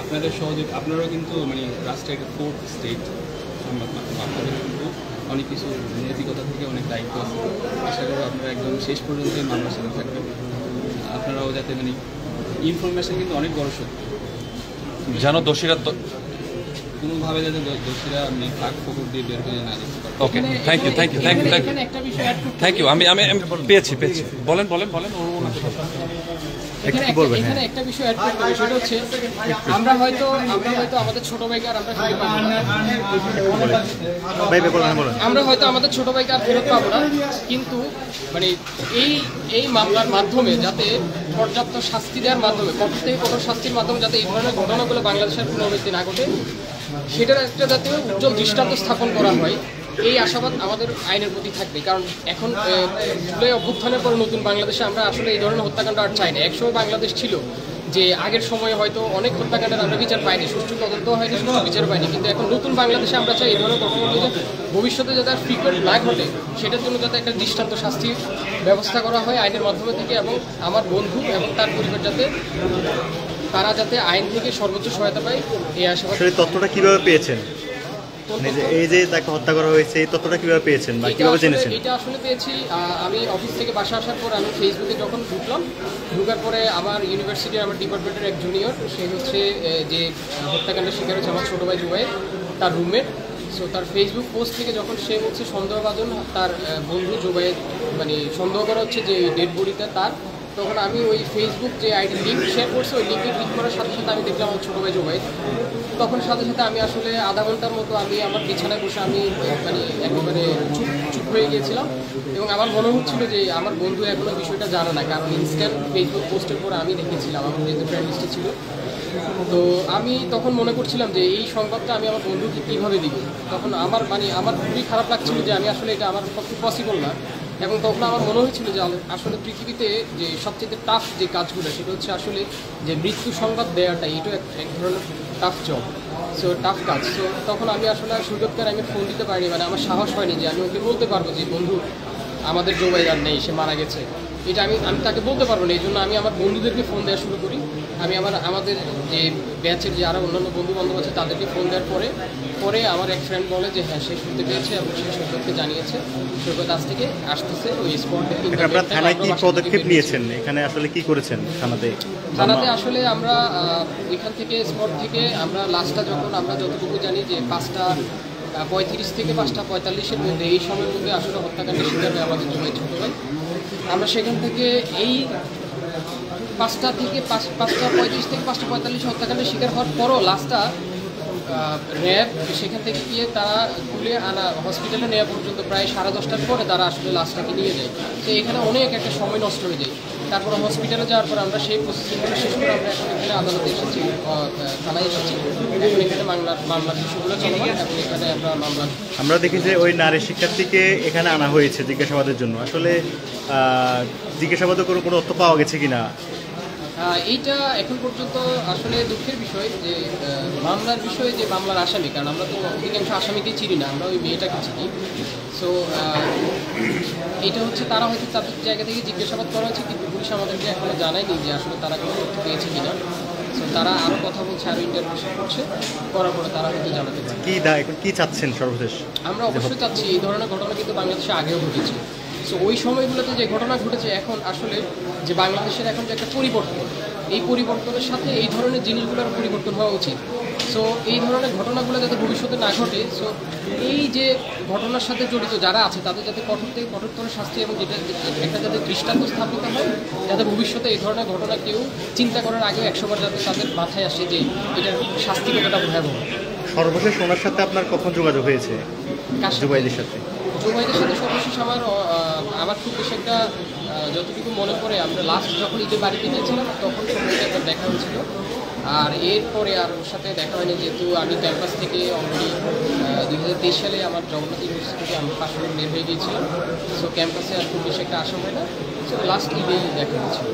আপনাদের সহযোগিতা, আপনারাও কিন্তু মানে রাষ্ট্রের ফোর্থ স্টেট সংবাদ মাধ্যম, আপনাদের কিন্তু অনেক কিছু নৈতিকতা থেকে অনেক দায়িত্ব আছে। আশা করি আপনারা একদম শেষ পর্যন্ত মামলার সাথে থাকবেন। আপনারাও যাতে মানে ইনফরমেশন কিন্তু অনেক বড় শক্তি, যেন দোষীরা কোনোভাবে যাতে দোষীরা মানে ফাঁক ফোকর দিয়ে বের করে না যেতে পারে। Okay, thank you thank you thank you thank you. আমি আমি পেয়েছি বলেন বলেন বলেন। এখানে একটা বিষয় অ্যাড করতে হবে, সেটা হচ্ছে আমরা হয়তো আমাদের ছোট ভাইকে আর আমরা ফেরত পাবো না। আমরা হয়তো আমাদের ছোট ভাইকে আর ফেরত পাবো না, কিন্তু মানে এই মামলার মাধ্যমে যাতে পর্যাপ্ত শাস্তি দেওয়ার মাধ্যমে, কঠোর থেকে কঠোর শাস্তির মাধ্যমে যাতে এই ধরনের ঘটনাগুলো বাংলাদেশের পুনরাবৃত্তি না ঘটে, সেটার একটা যাতে উজ্জ্বল দৃষ্টান্ত স্থাপন করা হয়, এই আশাবাদ আমাদের আইনের প্রতি থাকবে। কারণ এখন জুলাই অভ্যুত্থানের পর নতুন বাংলাদেশে আমরা আসলে এই ধরনের হত্যাকাণ্ড আর চাই না। একসময় বাংলাদেশ ছিল যে আগের সময়ে হয়তো অনেক হত্যাকাণ্ডের আমরা বিচার পাইনি, সুষ্ঠু তদন্ত হয়নি, সুষ্ঠু বিচার পাইনি, কিন্তু এখন নতুন বাংলাদেশে আমরা চাই এই ধরনের ঘটনাগুলো যে ভবিষ্যতে যাতে আর ফ্রিকুয়েন্ট না ঘটে, সেটার জন্য যাতে একটা দৃষ্টান্ত শাস্তির ব্যবস্থা করা হয় আইনের মাধ্যমে থেকে, এবং আমার বন্ধু এবং তার পরিবার যাতে তারা যাতে আইন থেকে সর্বোচ্চ সহায়তা পায় এই আশাবাদ। তথ্যটা কিভাবে পেয়েছেন? এই যে তাকে হত্যা করা হয়েছে, এই তথ্যটা কিভাবে পেয়েছেন বা কিভাবে জেনেছেন? এটা আসলে পেয়েছি আমি অফিস থেকে বাসা আসার পর আমি ফেসবুকে যখন ঢুকার পরে আমার ইউনিভার্সিটির আমার ডিপার্টমেন্টের এক জুনিয়র, সে হচ্ছে যে হত্যাকাণ্ডের শিকার হচ্ছে আমার ছোটো ভাই জুবাই, তার রুমমেট। সো তার ফেসবুক পোস্ট থেকে যখন সে বলছে সন্দেহভাজন তার বন্ধু জুবাইয়ের মানে সন্দেহ করা হচ্ছে যে ডেড বডিটা তার, তখন আমি ওই ফেসবুক যে আইডি লিঙ্ক শেয়ার করছে, ওই লিঙ্কে ক্লিক করার সাথে সাথে আমি দেখলাম আমার ছোটো ভাই জুবাই। তখন সাথে সাথে আমি আসলে আধা ঘন্টার মতো আমি আমার বিছানায় বসে আমি মানে একেবারে চুপ হয়ে গিয়েছিলাম, এবং আমার মনে হচ্ছিল যে আমার বন্ধু এখনও বিষয়টা জানে না, কারণ ইনস্ট্যান্ট ফেসবুক পোস্টের পরে আমি দেখেছিলাম, আমার যেহেতু ফ্রেন্ড লিস্টে ছিল। তো আমি তখন মনে করছিলাম যে এই সংবাদটা আমি আমার বন্ধুকে কীভাবে দিব। তখন আমার খুবই খারাপ লাগছিল যে আমি আসলে এটা আমার পক্ষে পসিবল না, এবং তখন আমার মনে হয়েছিল যে আসলে পৃথিবীতে যে সবচেয়ে টাফ যে কাজগুলো, সেটা হচ্ছে আসলে যে মৃত্যু সংবাদ দেওয়াটা, এটা এক ধরনের টাফ জব, সো টাফ কাজ। সো তখন আমি আসলে সুযোগটার আমি ফোন দিতে পারিনি, মানে আমার সাহস হয়নি যে আমি ওকে বলতে পারবো যে বন্ধু আমাদের জুবাই আর নেই, সে মারা গেছে। এটা আমি তাকে বলতে পারবো না, এই জন্য আমি আমার বন্ধুদেরকে ফোন দেওয়া শুরু করি। আমি আমাদের যে ব্যাচের যে আরও অন্যান্য বন্ধু বান্ধব আছে তাদেরকে ফোন দেওয়ার পরে আমার এক ফ্রেন্ড বলে যে হ্যাঁ সে শুনতে পেয়েছে এবং সে সৈকতকে জানিয়েছে, সৈকত আজ থেকে আসতেছে ওই স্পটে। আপনারা থানায় কি পদক্ষেপ নিয়েছেন? এখানে আসলে কি করেছেন থানাতে? আসলে আমরা ওইখান থেকে স্পট থেকে আমরা লাস্টটা যখন আমরা যতটুকু জানি যে 5:35 থেকে 5:45-এর মধ্যে, এই সময়ের মধ্যে আসলে হত্যাকাণ্ডের শিকার হয় আমাদের জুবাই ছোটো ভাই। আমরা সেখান থেকে এই 5:35 থেকে 5:45 হত্যাকাণ্ডের শিকার হওয়ার পরও লাস্টটা র্যাব সেখান থেকে গিয়ে তারা তুলে আনা হসপিটালে নেওয়া পর্যন্ত প্রায় 10:30টার পরে তারা আসলে লাশটাকে নিয়ে যায়। তো এখানে অনেক একটা সময় নষ্ট হয়ে যায়। তারপরে হসপিটালে যাওয়ার পর আমরা সেই প্রসেসিংগুলো শেষ করে আমরা এখন এখানে আদালতে এসেছি, থানায় এসেছি। এখন এখানে মামলার বিষয়গুলো চলমান, এখন এখানে আমরা দেখি যে ওই নারী শিক্ষার্থীকে এখানে আনা হয়েছে জিজ্ঞাসাবাদের জন্য। আসলে জিজ্ঞাসাবাদে কোনো তথ্য পাওয়া গেছে কিনা? এইটা এখন পর্যন্ত আসলে দুঃখের বিষয় যে মামলার বিষয়ে যে মামলার আসামি, কারণ আমরা তো অধিকাংশ আসামিকেই চিনি না, আমরা ওই মেয়েটাকে চিনি। সো এটা হচ্ছে তারা হয়তো তাদের জায়গা থেকে জিজ্ঞাসাবাদ করা হয়েছে, কিন্তু পুলিশ আমাদেরকে এখনও জানায়নি যে আসলে তারা কোনো তথ্য পেয়েছে কিনা। সো তারা আরও কথা বলছে, আরও ইন্টারভিউ করছে, করার পরে তারা হয়তো জানাতে পারে। কি চাচ্ছেন সর্বশেষ? আমরা অবশ্যই চাচ্ছি, এই ধরনের ঘটনা কিন্তু বাংলাদেশে আগেও ঘটেছে। সো ওই সময়গুলোতে যে ঘটনা ঘটেছে, এখন আসলে যে বাংলাদেশের এখন যে একটা পরিবর্তন, এই পরিবর্তনের সাথে এই ধরনের জিনিসগুলোর পরিবর্তন হওয়া উচিত। সো এই ধরনের ঘটনাগুলো যাতে ভবিষ্যতে না ঘটে, সো এই যে ঘটনার সাথে জড়িত যারা আছে তাদের যাতে কঠোর থেকে কঠোরতর শাস্তি এবং যেটা একটা যাতে দৃষ্টান্ত স্থাপিত হয়, যাতে ভবিষ্যতে এই ধরনের ঘটনা কেউ চিন্তা করার আগেও 100 বার যাতে তাদের মাথায় আসে যে এটার শাস্তি কতটা ভয়াবহ। সর্বশেষ ওনার সাথে আপনার কখন যোগাযোগ হয়েছে? জুবাইদের সাথে সর্বশেষ আমার খুব বেশি একটা যতটুকু মনে পড়ে, আমরা লাস্ট যখন ঈদের বাড়িতে গিয়েছিলাম তখন সময়টা একবার দেখা হয়েছিল, আর এরপরে আর ওর সাথে দেখা হয়নি, যেহেতু আমি ক্যাম্পাস থেকে অলরেডি 2023 সালে আমার জগন্নাথ ইউনিভার্সিটি থেকে আমি পাশ করে বের হয়ে গিয়েছিলাম। সো ক্যাম্পাসে আর খুব বেশি একটা আসা হয় না। সো লাস্ট ঈদেই দেখা হয়েছিল।